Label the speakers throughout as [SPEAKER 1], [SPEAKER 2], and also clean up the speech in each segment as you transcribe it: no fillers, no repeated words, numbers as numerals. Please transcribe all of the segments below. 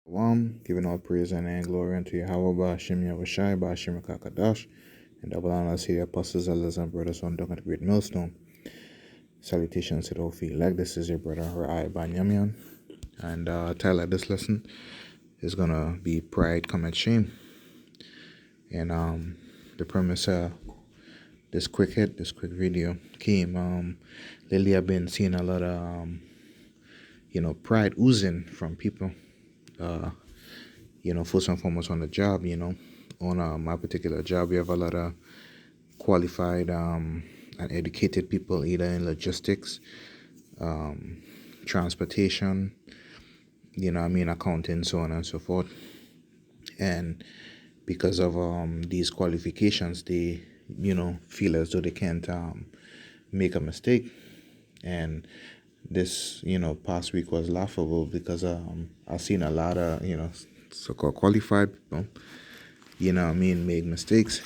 [SPEAKER 1] Giving all praise and glory unto Yahweh Ba'ashem Yahushai Ba'ashem Kakadash, and double honor to the apostles, elders, and brothers on down at the great millstone. Salutations to the whole elect. This is your brother Rai Banyamian, and title of this lesson is gonna be Pride Cometh Shame. And the premise this quick video came lately. I've been seeing a lot of pride oozing from people. First and foremost on the job, on my particular job, we have a lot of qualified and educated people, either in logistics, transportation, accounting, so on and so forth. And because of these qualifications, they, feel as though they can't make a mistake. And this, past week was laughable because I've seen a lot of, so-called qualified people, make mistakes.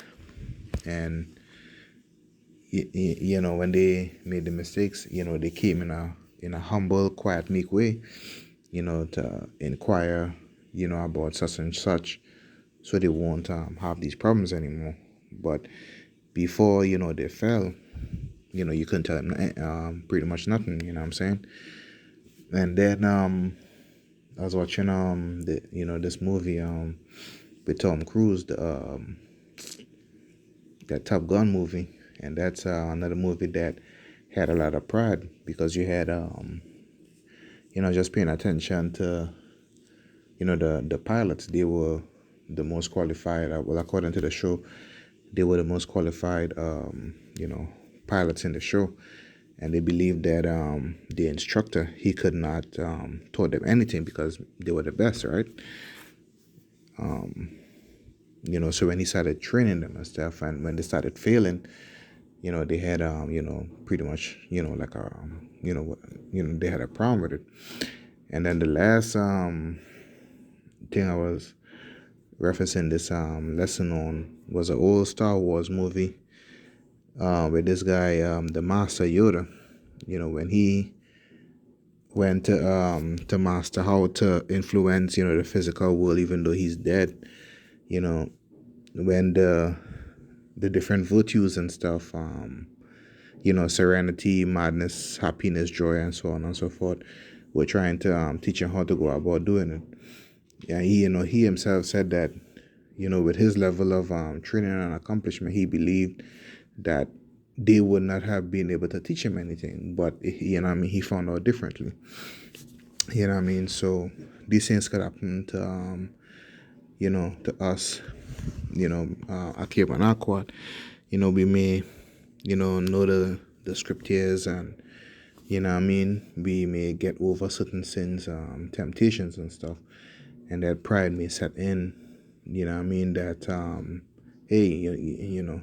[SPEAKER 1] And, when they made the mistakes, they came in a humble, quiet, meek way, to inquire, about such and such, so they won't have these problems anymore. But before, they fell, you couldn't tell them pretty much nothing, you know what I'm saying? And then I was watching this movie with Tom Cruise, that Top Gun movie, and that's another movie that had a lot of pride because you had just paying attention to the pilots. They were the most qualified. Well, according to the show, they were the most qualified pilots in the show. And they believed that the instructor, he could not taught them anything because they were the best, right? So when he started training them and stuff, and when they started failing, they had pretty much like they had a problem with it. And then the last thing I was referencing this lesson on was an old Star Wars movie with this guy, the Master Yoda. When he went to master how to influence the physical world, even though he's dead. When the different virtues and stuff, serenity, madness, happiness, joy, and so on and so forth, we're trying to teach him how to go about doing it. Yeah, he himself said that, with his level of training and accomplishment, he believed that they would not have been able to teach him anything. But, he found out differently. So these things could happen to, to us, Akib and Akwat. We may, know the scriptures and, we may get over certain sins, temptations and stuff. And that pride may set in, that, hey,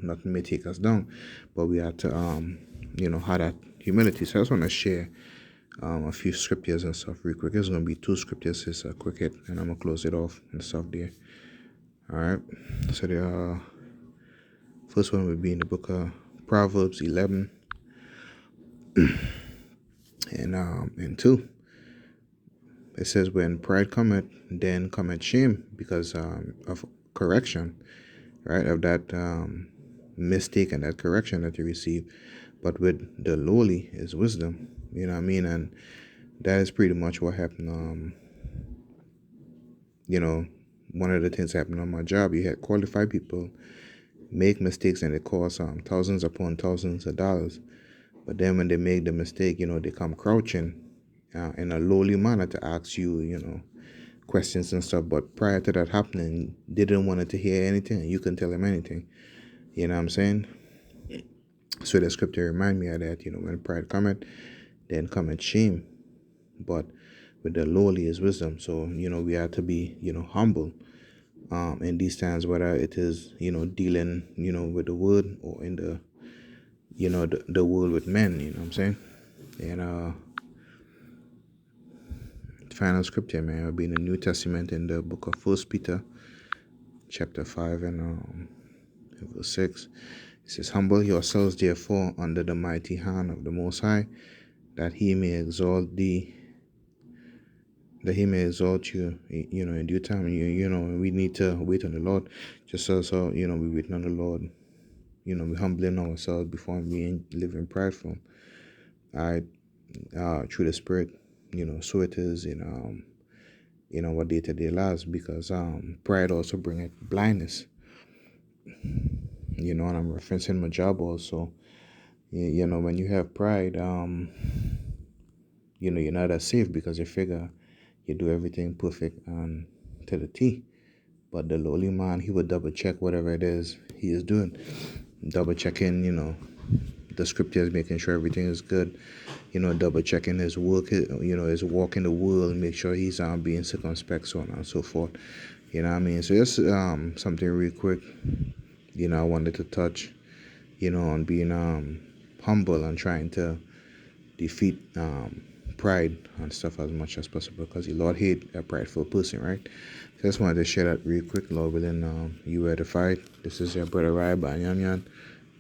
[SPEAKER 1] nothing may take us down. But we have to, have that humility. So I just want to share a few scriptures and stuff real quick. It's going to be 2 scriptures. It's a quick hit, and I'm going to close it off and stuff there. All right. So the first one would be in the book of Proverbs 11 and 2. It says, when pride cometh, then cometh shame, because of correction, right, of that mistake and that correction that you receive. But with the lowly is wisdom, and that is pretty much what happened. One of the things happened on my job, you had qualified people make mistakes, and it costs thousands upon thousands of dollars. But then when they make the mistake, they come crouching in a lowly manner to ask you, questions and stuff. But prior to that happening, they didn't want to hear anything. You couldn't tell them anything. You know what I'm saying? So the scripture remind me of that, when pride cometh, then cometh shame. But with the lowly is wisdom. So, we have to be, humble in these times, whether it is, dealing, with the word, or in the, the world with men, you know what I'm saying? And final scripture, man, will be in the New Testament in the book of 1 Peter, chapter 5 and verse 6. It says, humble yourselves, therefore, under the mighty hand of the Most High, that he may exalt thee that he may exalt you, in due time. We need to wait on the Lord, just as we wait on the Lord. We humbling ourselves before him, being living prideful. I through the Spirit, so it is in our day-to-day lives, because pride also bringeth blindness. And I'm referencing my job also. When you have pride, you're not as safe, because you figure you do everything perfect and to the T. But the lowly man, he would double check whatever it is he is doing, double checking, the scriptures, making sure everything is good, double checking his work, his walk in the world, make sure he's being circumspect, so on and so forth. You know what I mean? So just something real quick, I wanted to touch, on being humble and trying to defeat pride and stuff as much as possible, because the Lord hate a prideful person, right? So I just wanted to share that real quick. Lord willing, you edified. This is your brother Rai Banyan,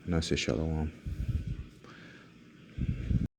[SPEAKER 1] and I say shalom.